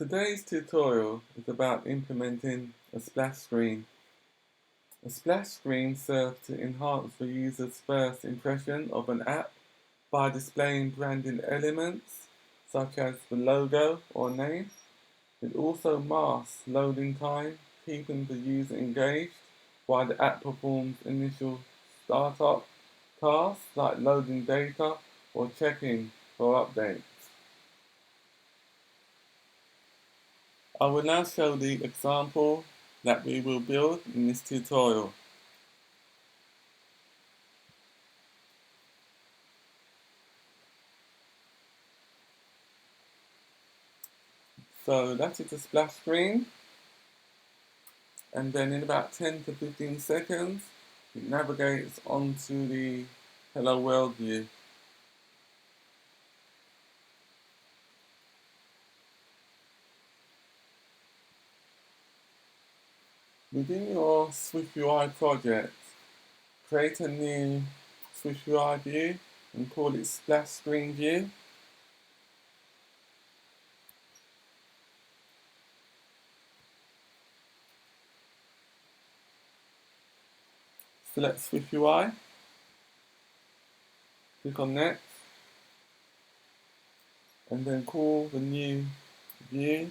Today's tutorial is about implementing a splash screen. A splash screen serves to enhance the user's first impression of an app by displaying branding elements such as the logo or name. It also masks loading time, keeping the user engaged while the app performs initial startup tasks like loading data or checking for updates. I will now show the example that we will build in this tutorial. So that is the splash screen, and then in about 10 to 15 seconds it navigates onto the Hello World view. Within your SwiftUI project, create a new SwiftUI view and call it Splash Screen View. Select SwiftUI, click on Next, and then call the new view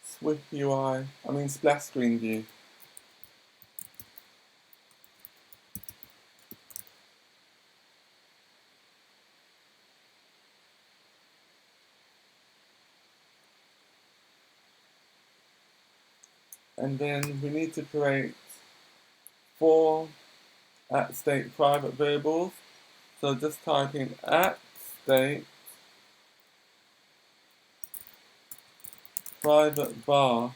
Splash Screen View. And then we need to create 4 @state private variables. So just type in @state private var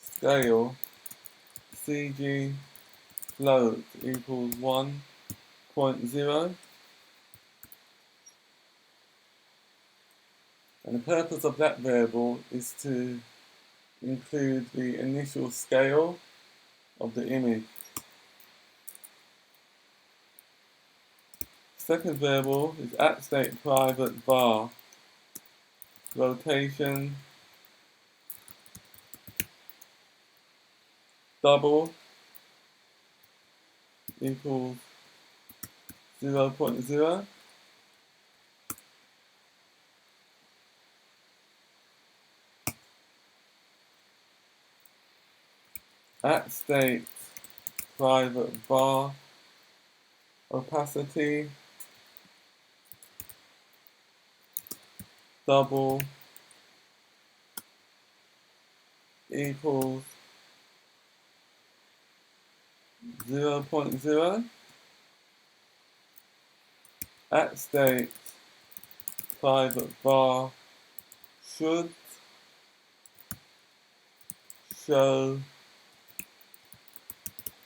scale cg float equals 1.0. And the purpose of that variable is to include the initial scale of the image. Second variable is @state private var rotation double equals 0.0. @state private var opacity double equals 0.0. @state private var should show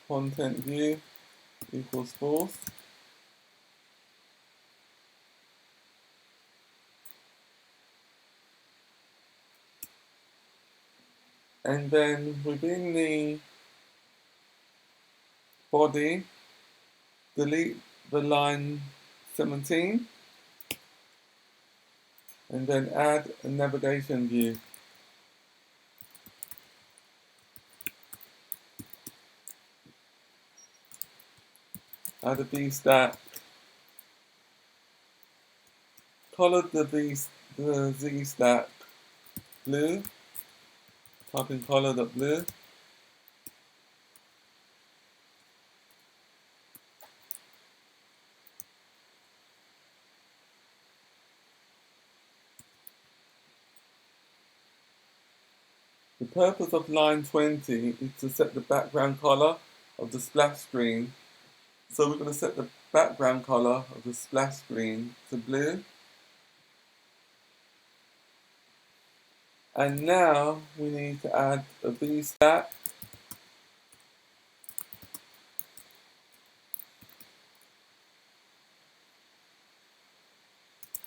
content view equals false. And then within the body, delete the line 17 and then add a navigation view. Add a v-stack. Color the z-stack blue. Type in color.blue. The purpose of line 20 is to set the background color of the splash screen. So we're going to set the background color of the splash screen to blue. And now we need to add a v-stack.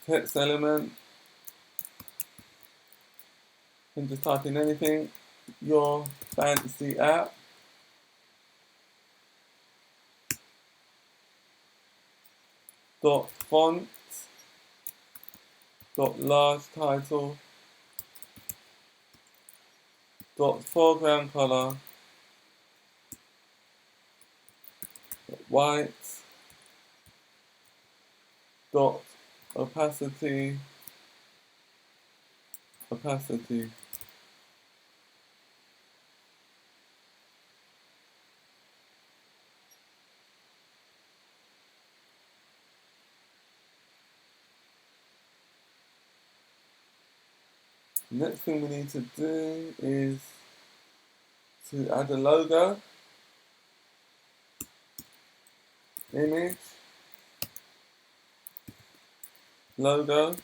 Text element. You can just type in anything, your fancy app. .font, .large title, dot foreground color, white, dot opacity, opacity. Next thing we need to do is to add a logo, image, logo.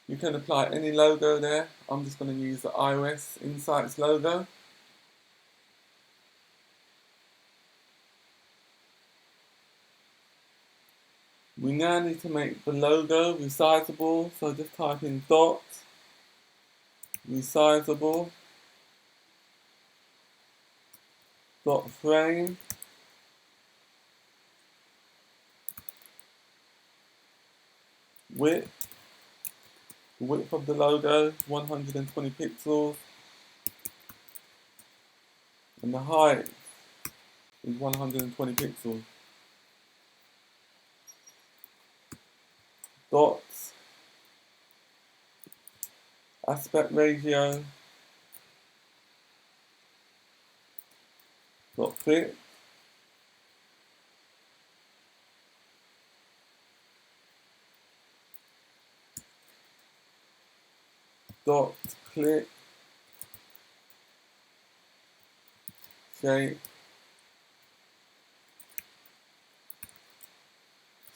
You can apply any logo there. I'm just going to use the iOS Insights logo. We now need to make the logo resizable, so just type in dot resizable dot frame width. The width of the logo 120 pixels, and the height is 120 pixels. Dot aspect ratio dot fit. Dot click shape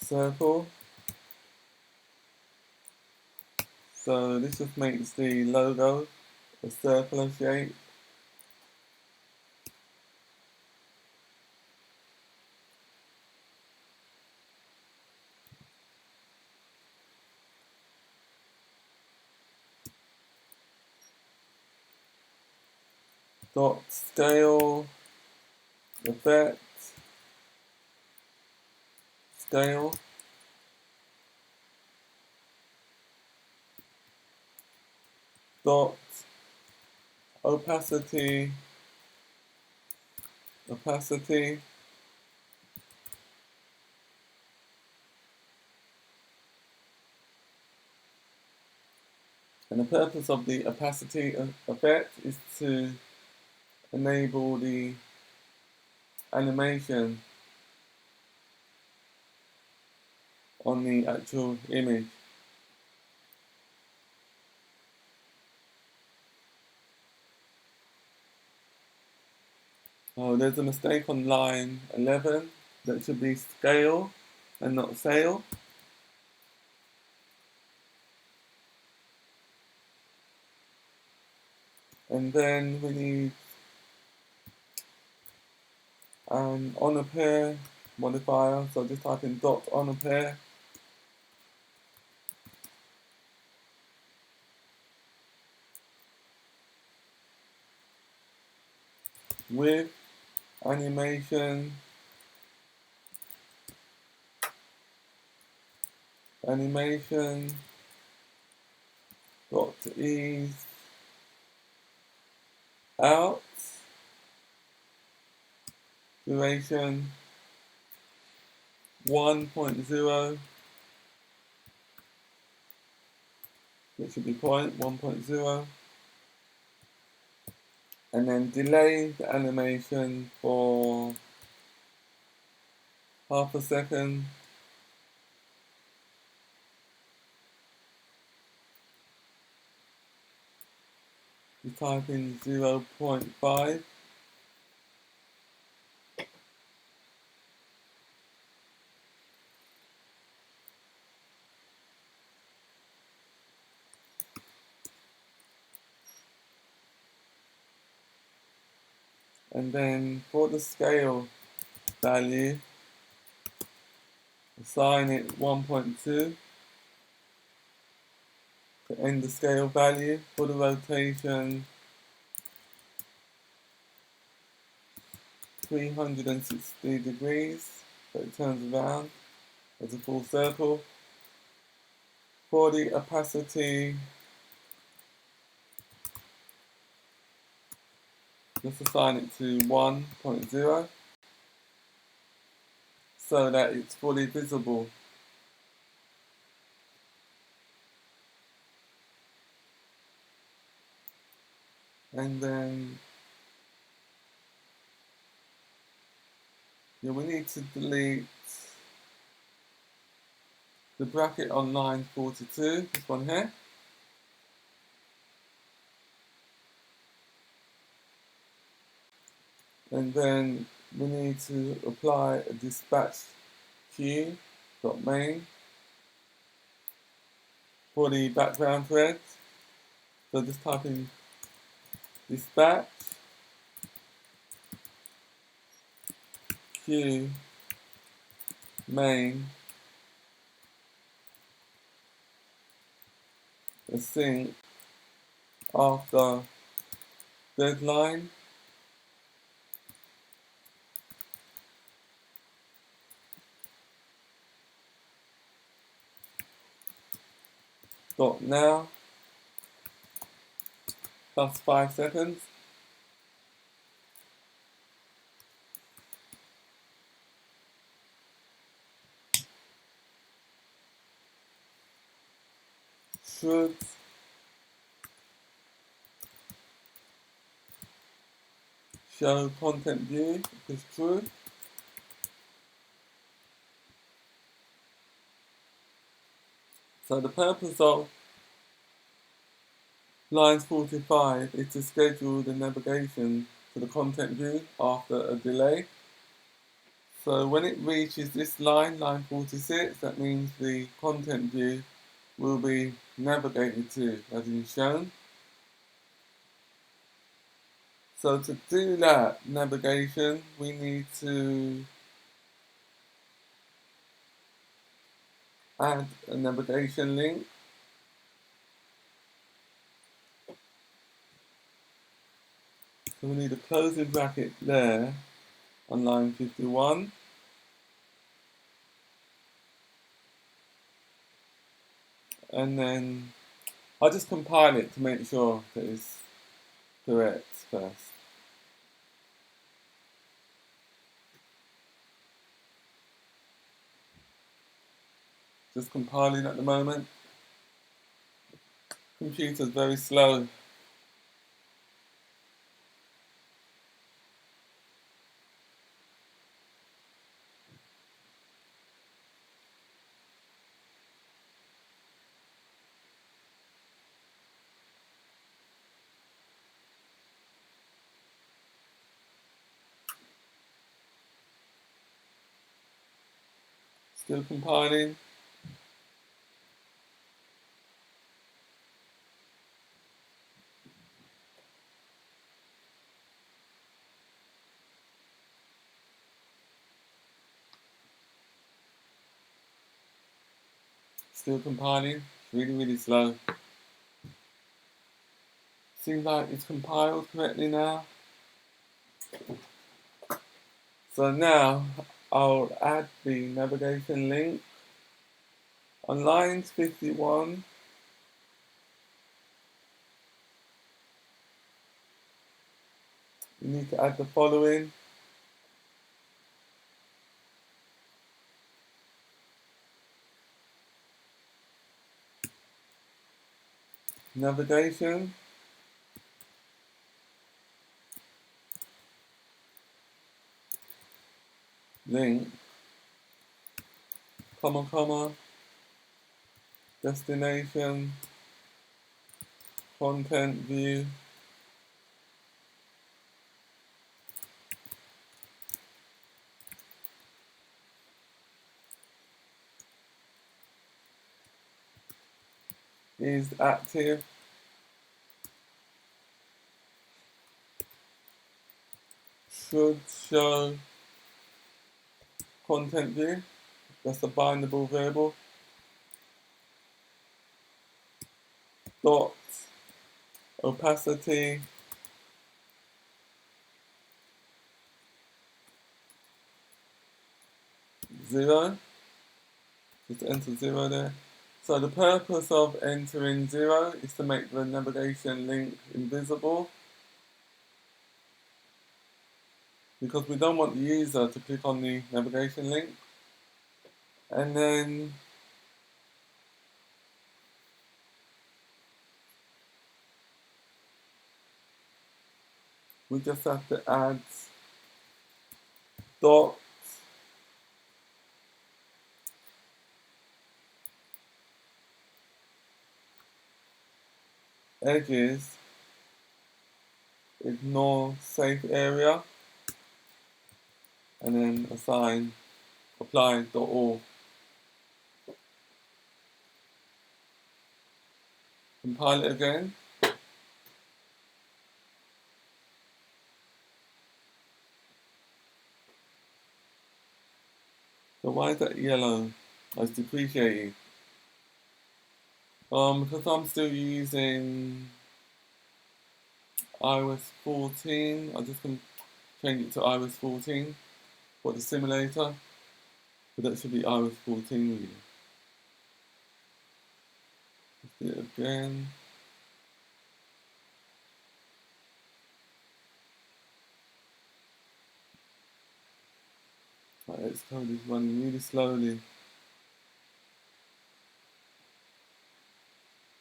circle. So this just makes the logo a circular shape. Dot scale effect scale. Dot opacity opacity. And the purpose of the opacity effect is to enable the animation on the actual image. Oh, there's a mistake on line 11. That should be scale and not sail. And then we need on a pair modifier, so just type in dot on a pair. With animation dot ease out duration 1.0. It should be 1.0. And then delay the animation for half a second. You type in 0.5. And then for the scale value, assign it 1.2 to end the scale value. For the rotation, 360 degrees, so it turns around as a full circle. For the opacity, Just assign it to 1.0 so that it's fully visible. And then we need to delete the bracket on line 42, this one here. And then we need to apply a dispatch queue.main for the background thread. So just type in dispatch queue main async after deadline dot now plus 5 seconds. Should show content view if it's true. So the purpose of lines 45 is to schedule the navigation to the content view after a delay. So when it reaches this line 46, that means the content view will be navigated to as is shown. So to do that navigation, we need to add a navigation link. So we need a closing bracket there on line 51. And then I'll just compile it to make sure that it's correct first. Just compiling at the moment. Computer's very slow. Still compiling. Still compiling. Really, really slow. Seems like it's compiled correctly now. So now I'll add the navigation link. On lines 51, you need to add the following. Navigation, link, comma, destination, content view, is active. Should show content view. That's a bindable variable. Dot opacity 0. Just enter 0 there. So the purpose of entering 0 is to make the navigation link invisible. because we don't want the user to click on the navigation link. And then we just have to add dot edges, ignore safe area, and then assign apply.all. Compile it again. So why is that yellow? Oh, it's depreciating. Because I'm still using iOS 14, I'm just going to change it to iOS 14 for the simulator. But that should be iOS 14 really. Let's do it again. Right, this code is running really slowly.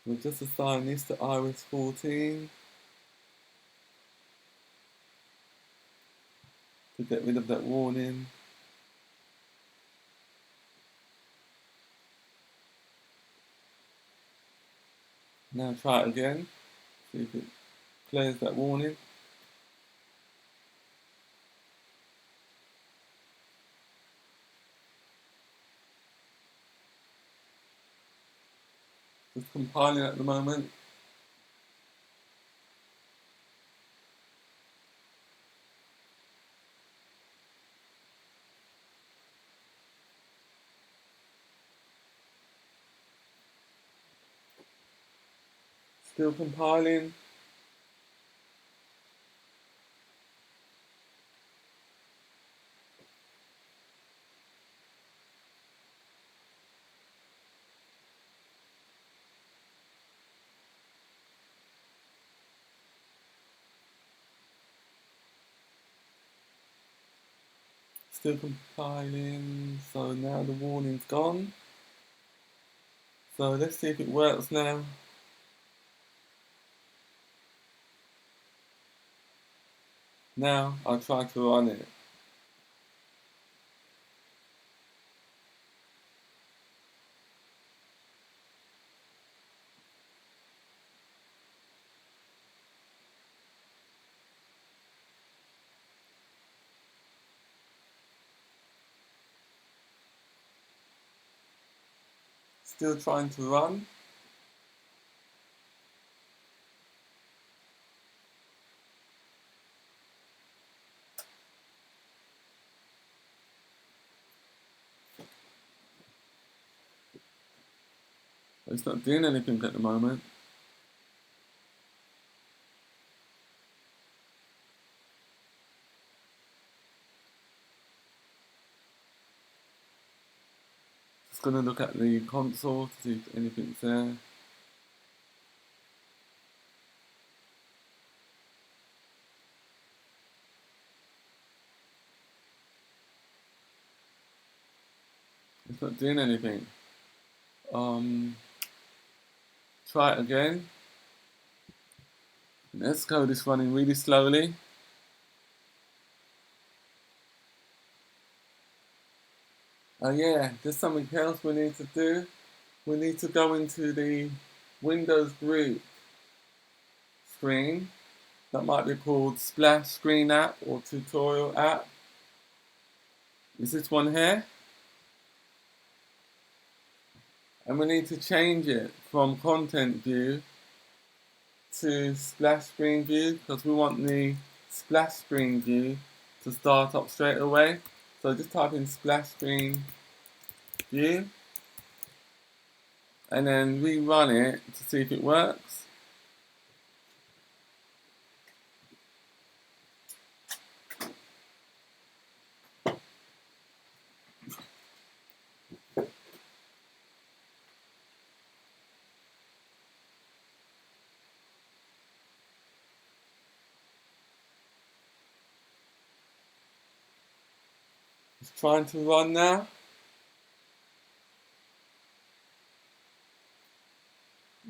We'll just assign this to iOS 14 to get rid of that warning. Now try it again, see if it clears that warning. Just compiling at the moment. Still compiling. Still compiling. So now the warning's gone. So let's see if it works now. Now I'll try to run it. Still trying to run. It's not doing anything at the moment. Just gonna look at the console to see if anything's there. It's not doing anything. Try it again. Let's go. This running really slowly. Oh yeah, there's something else we need to do. We need to go into the Windows group screen. That might be called Splash Screen app or Tutorial app. Is this one here? And we need to change it from Content View to Splash Screen View because we want the Splash Screen View to start up straight away. So just type in Splash Screen View and then rerun it to see if it works. It's trying to run now.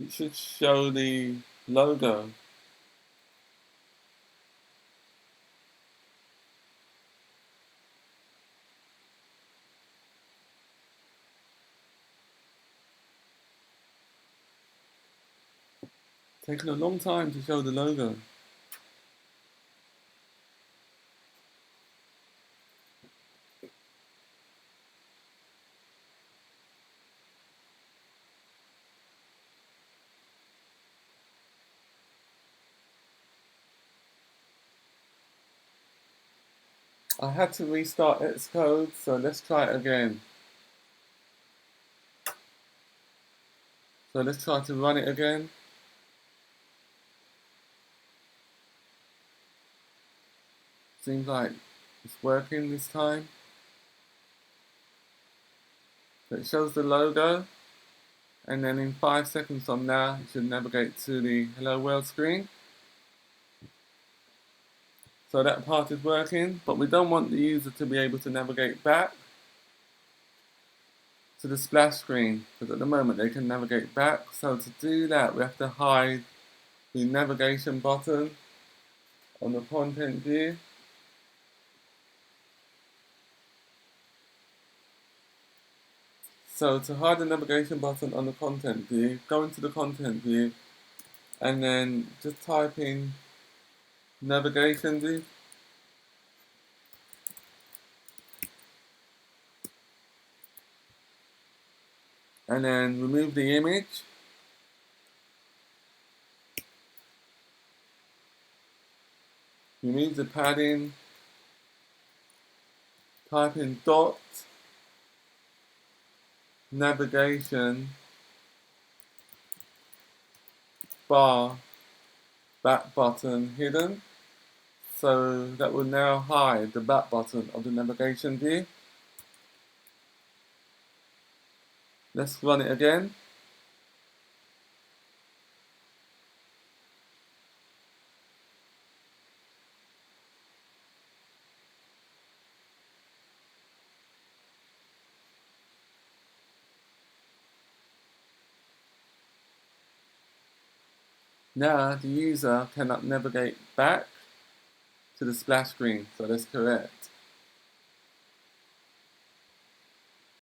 It should show the logo. Taking a long time to show the logo. I had to restart Xcode, so let's try it again. So let's try to run it again. Seems like it's working this time. So it shows the logo, and then in 5 seconds from now, it should navigate to the Hello World screen. So that part is working, but we don't want the user to be able to navigate back to the splash screen, because at the moment they can navigate back. So to do that, we have to hide the navigation button on the content view. So to hide the navigation button on the content view, go into the content view and then just type in navigation view. And then remove the image. Remove the padding. Type in dot navigation bar back button hidden. So that will now hide the back button of the navigation view. Let's run it again. Now the user cannot navigate back to the splash screen, so that's correct.